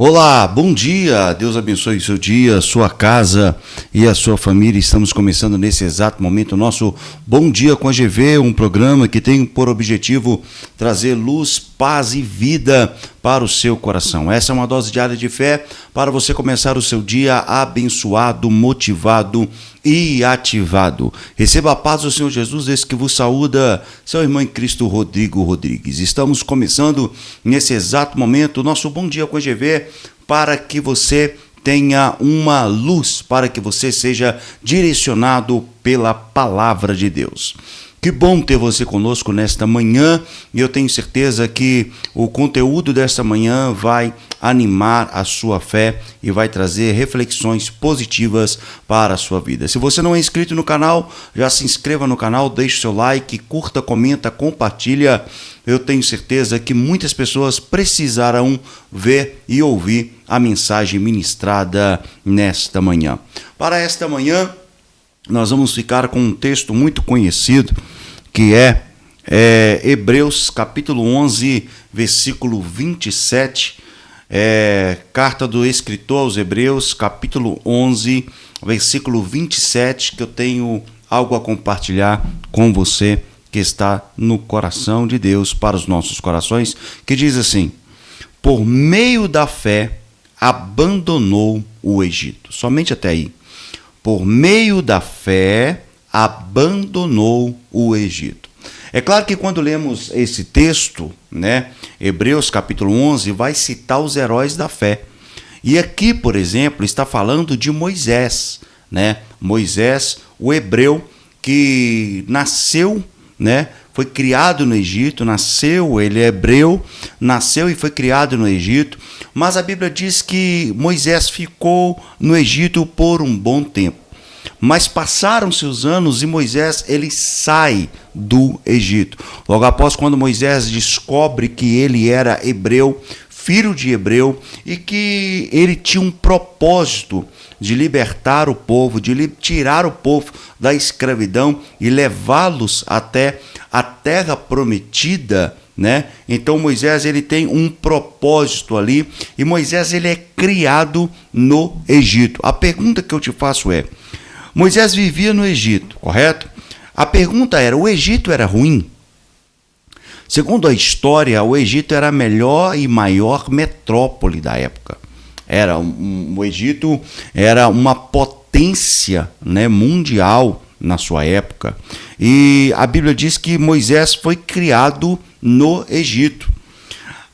Olá, bom dia, Deus abençoe o seu dia, sua casa e a sua família. Estamos começando nesse exato momento o nosso Bom Dia com a GV, um programa que tem por objetivo trazer luz, paz e vida para o seu coração. Essa é uma dose diária de fé para você começar o seu dia abençoado, motivado e ativado. Receba a paz do Senhor Jesus, esse que vos saúda, seu irmão em Cristo, Rodrigo Rodrigues. Estamos começando nesse exato momento o nosso Bom Dia com a GV para que você tenha uma luz, para que você seja direcionado pela palavra de Deus. Que bom ter você conosco nesta manhã e eu tenho certeza que o conteúdo desta manhã vai animar a sua fé e vai trazer reflexões positivas para a sua vida. Se você não é inscrito no canal, já se inscreva no canal, deixe o seu like, curta, comenta, compartilha. Eu tenho certeza que muitas pessoas precisarão ver e ouvir a mensagem ministrada nesta manhã. Para esta manhã, nós vamos ficar com um texto muito conhecido, que é Hebreus capítulo 11, versículo 27, carta do escritor aos Hebreus, capítulo 11, versículo 27, que eu tenho algo a compartilhar com você, que está no coração de Deus, para os nossos corações, que diz assim: por meio da fé, abandonou o Egito. Somente até aí. Por meio da fé, abandonou o Egito. É claro que quando lemos esse texto, Hebreus capítulo 11, vai citar os heróis da fé. E aqui, por exemplo, está falando de Moisés, Moisés, o hebreu que nasceu, foi criado no Egito, ele é hebreu, nasceu e foi criado no Egito, mas a Bíblia diz que Moisés ficou no Egito por um bom tempo. Mas passaram-se os anos e Moisés ele sai do Egito. Logo após, quando Moisés descobre que ele era hebreu, filho de hebreu, e que ele tinha um propósito de libertar o povo, de tirar o povo da escravidão e levá-los até a terra prometida, Então Moisés ele tem um propósito ali, e Moisés ele é criado no Egito. A pergunta que eu te faço é: Moisés vivia no Egito, correto? A pergunta era: o Egito era ruim? Segundo a história, o Egito era a melhor e maior metrópole da época. O Egito era uma potência, mundial na sua época. E a Bíblia diz que Moisés foi criado no Egito.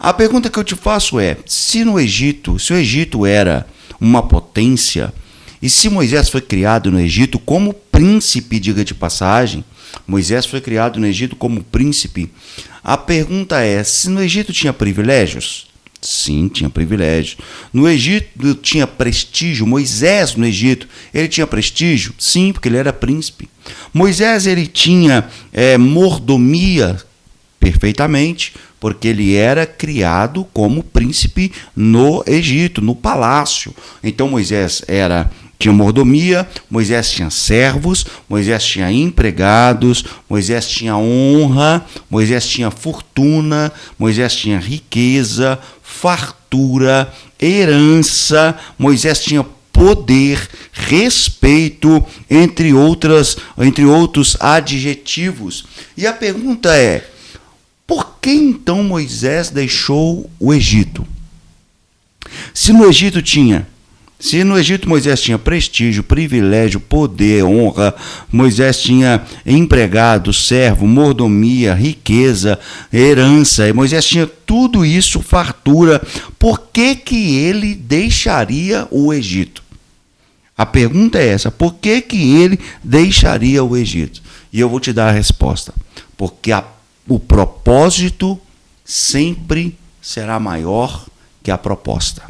A pergunta que eu te faço é: se o Egito era uma potência, e se Moisés foi criado no Egito como príncipe, diga de passagem, Moisés foi criado no Egito como príncipe, a pergunta é: se no Egito tinha privilégios? Sim, tinha privilégio. No Egito tinha prestígio. Moisés no Egito, ele tinha prestígio? Sim, porque ele era príncipe. Moisés ele tinha mordomia? Perfeitamente, porque ele era criado como príncipe no Egito, no palácio. Então Moisés tinha mordomia, Moisés tinha servos, Moisés tinha empregados, Moisés tinha honra, Moisés tinha fortuna, Moisés tinha riqueza, fartura, herança, Moisés tinha poder, respeito, entre outros adjetivos. E a pergunta é: por que então Moisés deixou o Egito? Se no Egito Moisés tinha prestígio, privilégio, poder, honra, Moisés tinha empregado, servo, mordomia, riqueza, herança, Moisés tinha tudo isso, fartura, por que ele deixaria o Egito? A pergunta é essa: por que ele deixaria o Egito? E eu vou te dar a resposta: porque o propósito sempre será maior que a proposta.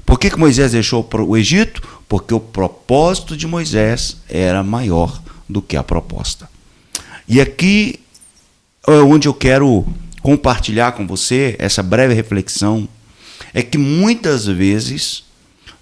Por que Moisés deixou o Egito? Porque o propósito de Moisés era maior do que a proposta. E aqui é onde eu quero compartilhar com você essa breve reflexão, é que muitas vezes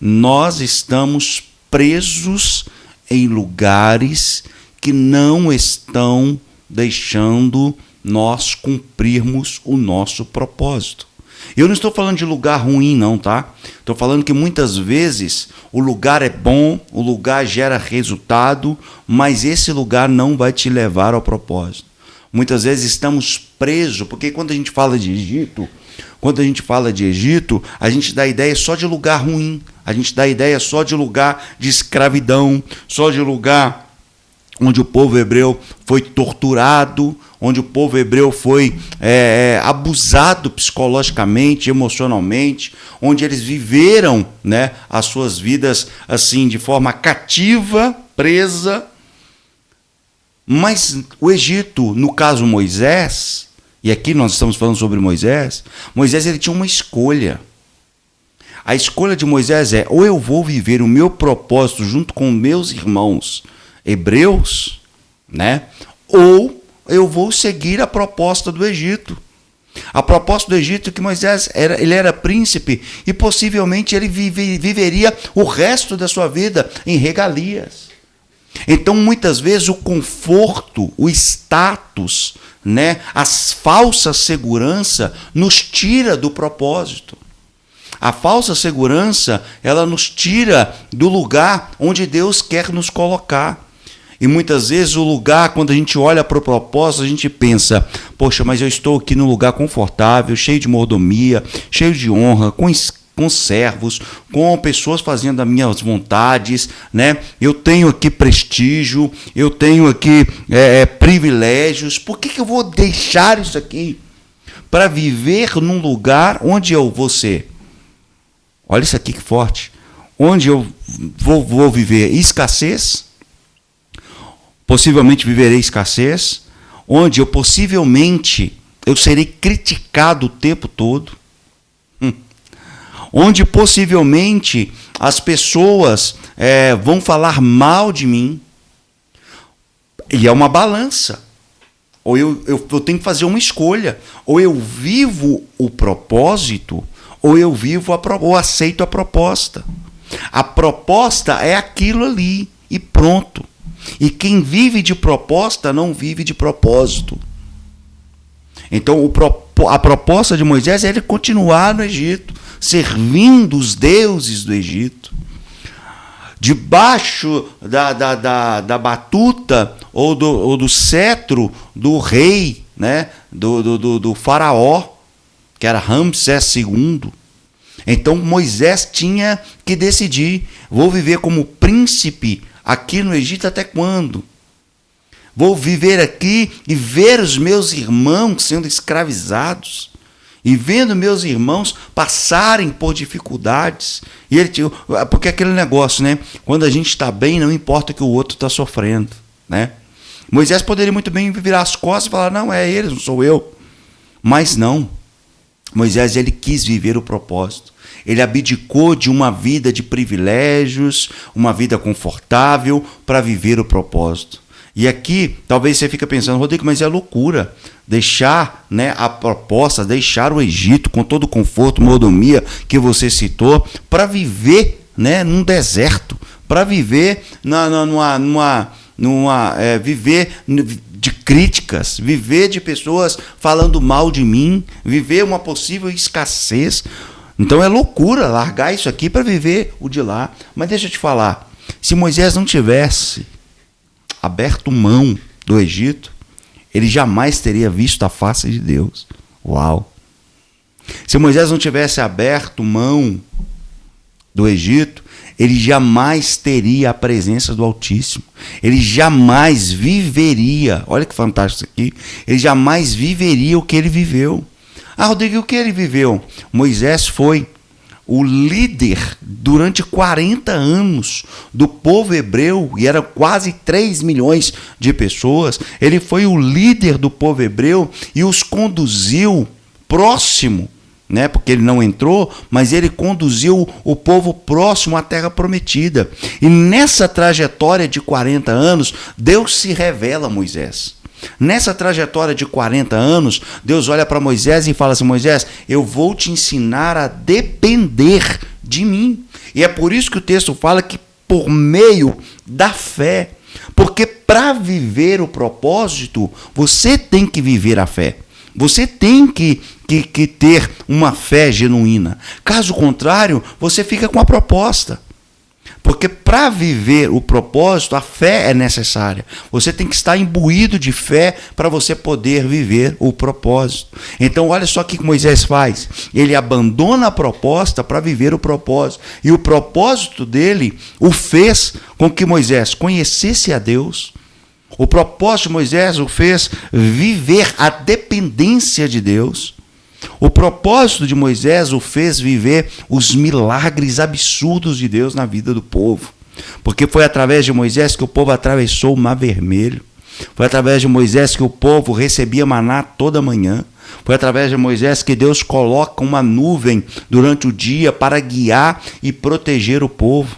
nós estamos presos em lugares que não estão deixando nós cumprirmos o nosso propósito. Eu não estou falando de lugar ruim, não, tá? Estou falando que muitas vezes o lugar é bom, o lugar gera resultado, mas esse lugar não vai te levar ao propósito. Muitas vezes estamos presos, porque quando a gente fala de Egito, a gente dá ideia só de lugar ruim, a gente dá ideia só de lugar de escravidão, só de lugar onde o povo hebreu foi torturado, onde o povo hebreu foi abusado psicologicamente, emocionalmente, onde eles viveram, né, as suas vidas assim de forma cativa, presa. Mas o Egito, no caso Moisés, e aqui nós estamos falando sobre Moisés ele tinha uma escolha. A escolha de Moisés é: ou eu vou viver o meu propósito junto com meus irmãos hebreus, né? Ou eu vou seguir a proposta do Egito. A proposta do Egito é que Moisés ele era príncipe e possivelmente ele viveria o resto da sua vida em regalias. Então, muitas vezes, o conforto, o status, né, a falsa segurança nos tira do propósito. A falsa segurança, ela nos tira do lugar onde Deus quer nos colocar. E muitas vezes o lugar, quando a gente olha para o propósito, a gente pensa: poxa, mas eu estou aqui num lugar confortável, cheio de mordomia, cheio de honra, com servos, com pessoas fazendo as minhas vontades, né? Eu tenho aqui prestígio, eu tenho aqui privilégios. Por que eu vou deixar isso aqui para viver num lugar onde eu vou ser? Olha isso aqui que forte. Onde eu vou viver escassez? Possivelmente viverei escassez. Onde eu possivelmente eu serei criticado o tempo todo. Onde possivelmente as pessoas vão falar mal de mim. E é uma balança. Ou eu tenho que fazer uma escolha. Ou eu vivo o propósito, ou eu ou aceito a proposta. A proposta é aquilo ali, e pronto. E quem vive de proposta não vive de propósito. Então a proposta de Moisés é ele continuar no Egito, servindo os deuses do Egito, debaixo da batuta ou do cetro do rei, né, do faraó, que era Ramsés II. Então Moisés tinha que decidir: vou viver como príncipe aqui no Egito até quando? Vou viver aqui e ver os meus irmãos sendo escravizados, e vendo meus irmãos passarem por dificuldades. E porque aquele negócio, né? Quando a gente está bem, não importa que o outro está sofrendo, né? Moisés poderia muito bem virar as costas e falar: não, é eles, não sou eu. Mas não. Moisés, ele quis viver o propósito. Ele abdicou de uma vida de privilégios, uma vida confortável, para viver o propósito. E aqui, talvez você fique pensando: Rodrigo, mas é loucura deixar, né, a proposta, deixar o Egito com todo o conforto, mordomia que você citou, para viver, né, num deserto, para viver viver de críticas, viver de pessoas falando mal de mim, viver uma possível escassez. Então é loucura largar isso aqui para viver o de lá. Mas deixa eu te falar, se Moisés não tivesse aberto mão do Egito, ele jamais teria visto a face de Deus. Uau! Se Moisés não tivesse aberto mão do Egito, ele jamais teria a presença do Altíssimo. Ele jamais viveria, olha que fantástico isso aqui, ele jamais viveria o que ele viveu. Ah, Rodrigo, o que ele viveu? Moisés foi o líder durante 40 anos do povo hebreu, e eram quase 3 milhões de pessoas. Ele foi o líder do povo hebreu e os conduziu próximo, né? Porque ele não entrou, mas ele conduziu o povo próximo à terra prometida. E nessa trajetória de 40 anos, Deus se revela a Moisés. Nessa trajetória de 40 anos, Deus olha para Moisés e fala assim: Moisés, eu vou te ensinar a depender de mim. E é por isso que o texto fala que por meio da fé. Porque para viver o propósito, você tem que viver a fé. Você tem que ter uma fé genuína. Caso contrário, você fica com a proposta. Porque para viver o propósito, a fé é necessária. Você tem que estar imbuído de fé para você poder viver o propósito. Então, olha só o que Moisés faz. Ele abandona a proposta para viver o propósito. E o propósito dele o fez com que Moisés conhecesse a Deus. O propósito de Moisés o fez viver a dependência de Deus. O propósito de Moisés o fez viver os milagres absurdos de Deus na vida do povo. Porque foi através de Moisés que o povo atravessou o Mar Vermelho. Foi através de Moisés que o povo recebia maná toda manhã. Foi através de Moisés que Deus coloca uma nuvem durante o dia para guiar e proteger o povo,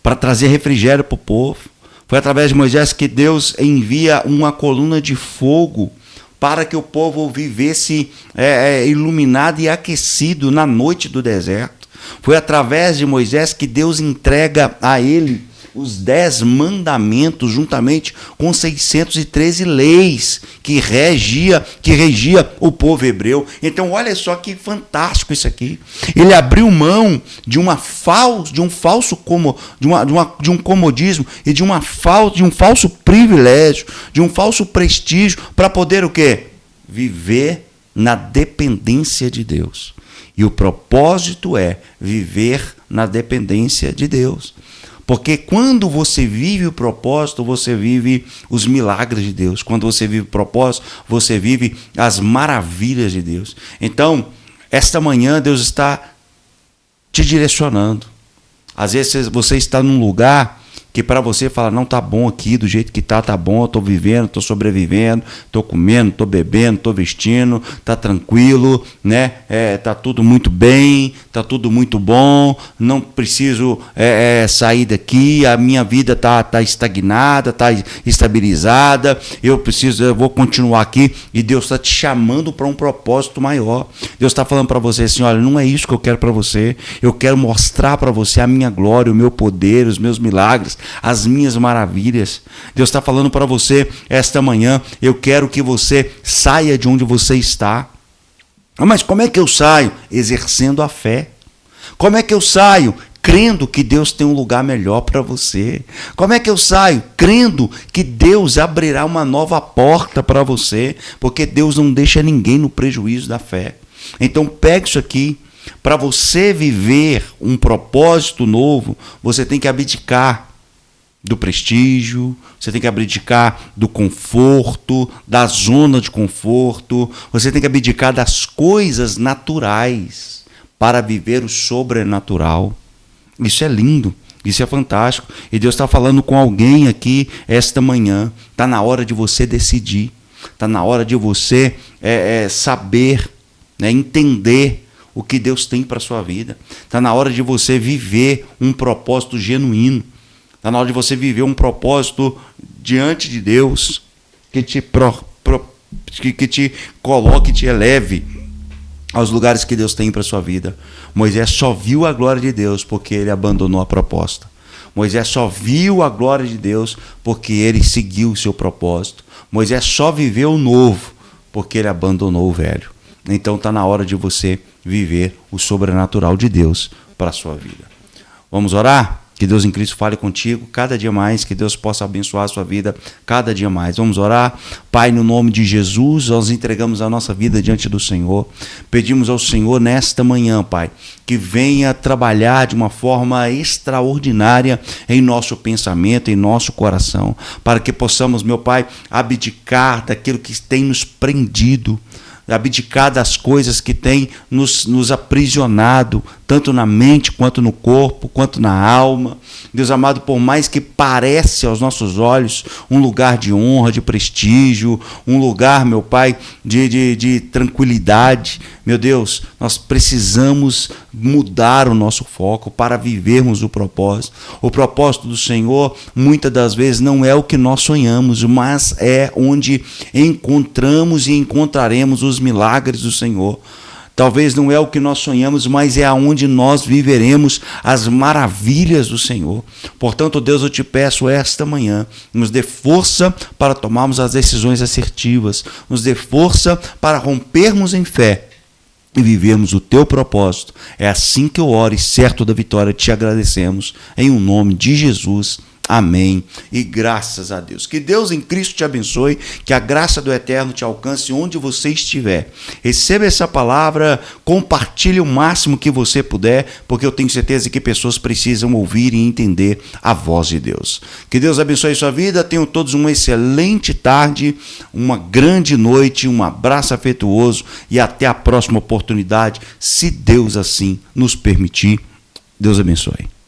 para trazer refrigério para o povo. Foi através de Moisés que Deus envia uma coluna de fogo para que o povo vivesse iluminado e aquecido na noite do deserto. Foi através de Moisés que Deus entrega a ele os 10 mandamentos, juntamente com 613 leis que regia o povo hebreu. Então, olha só que fantástico isso aqui. Ele abriu mão de um comodismo e de um falso privilégio, de um falso prestígio, para poder o quê? Viver na dependência de Deus. E o propósito é viver na dependência de Deus. Porque quando você vive o propósito, você vive os milagres de Deus. Quando você vive o propósito, você vive as maravilhas de Deus. Então, esta manhã Deus está te direcionando. Às vezes você está num lugar que para você fala, não, tá bom aqui, do jeito que tá bom, estou vivendo, estou sobrevivendo, estou comendo, estou bebendo, estou vestindo, tá tranquilo, né? Tá tudo muito bem, tá tudo muito bom, não preciso sair daqui, a minha vida tá estagnada, tá estabilizada, eu vou continuar aqui, e Deus está te chamando para um propósito maior. Deus está falando para você assim, olha, não é isso que eu quero para você, eu quero mostrar para você a minha glória, o meu poder, os meus milagres, as minhas maravilhas. Deus está falando para você esta manhã, eu quero que você saia de onde você está. Mas como é que eu saio? Exercendo a fé. Como é que eu saio? Crendo que Deus tem um lugar melhor para você. Como é que eu saio? Crendo que Deus abrirá uma nova porta para você, porque Deus não deixa ninguém no prejuízo da fé. Então pegue isso aqui. Para você viver um propósito novo, você tem que abdicar do prestígio, você tem que abdicar do conforto, da zona de conforto, você tem que abdicar das coisas naturais para viver o sobrenatural. Isso é lindo, isso é fantástico. E Deus está falando com alguém aqui esta manhã. Está na hora de você decidir, está na hora de você saber, né, entender o que Deus tem para a sua vida. Está na hora de você viver um propósito genuíno. Está na hora de você viver um propósito diante de Deus, que te coloque, te eleve aos lugares que Deus tem para a sua vida. Moisés só viu a glória de Deus porque ele abandonou a proposta. Moisés só viu a glória de Deus porque ele seguiu o seu propósito. Moisés só viveu o novo porque ele abandonou o velho. Então está na hora de você viver o sobrenatural de Deus para a sua vida. Vamos orar? Que Deus em Cristo fale contigo cada dia mais, que Deus possa abençoar a sua vida cada dia mais. Vamos orar? Pai, no nome de Jesus, nós entregamos a nossa vida diante do Senhor. Pedimos ao Senhor nesta manhã, Pai, que venha trabalhar de uma forma extraordinária em nosso pensamento, em nosso coração, para que possamos, meu Pai, abdicar daquilo que tem nos prendido, abdicar das coisas que têm nos aprisionado, tanto na mente, quanto no corpo, quanto na alma. Deus amado, por mais que pareça aos nossos olhos um lugar de honra, de prestígio, um lugar, meu Pai, de tranquilidade, meu Deus, nós precisamos mudar o nosso foco para vivermos o propósito. O propósito do Senhor, muitas das vezes, não é o que nós sonhamos, mas é onde encontramos e encontraremos os milagres do Senhor. Talvez não é o que nós sonhamos, mas é aonde nós viveremos as maravilhas do Senhor. Portanto, Deus, eu te peço esta manhã, nos dê força para tomarmos as decisões assertivas, nos dê força para rompermos em fé e vivermos o teu propósito. É assim que eu oro e certo da vitória te agradecemos, em o nome de Jesus. Amém. E graças a Deus. Que Deus em Cristo te abençoe, que a graça do Eterno te alcance onde você estiver. Receba essa palavra, compartilhe o máximo que você puder, porque eu tenho certeza que pessoas precisam ouvir e entender a voz de Deus. Que Deus abençoe a sua vida, tenham todos uma excelente tarde, uma grande noite, um abraço afetuoso e até a próxima oportunidade, se Deus assim nos permitir. Deus abençoe.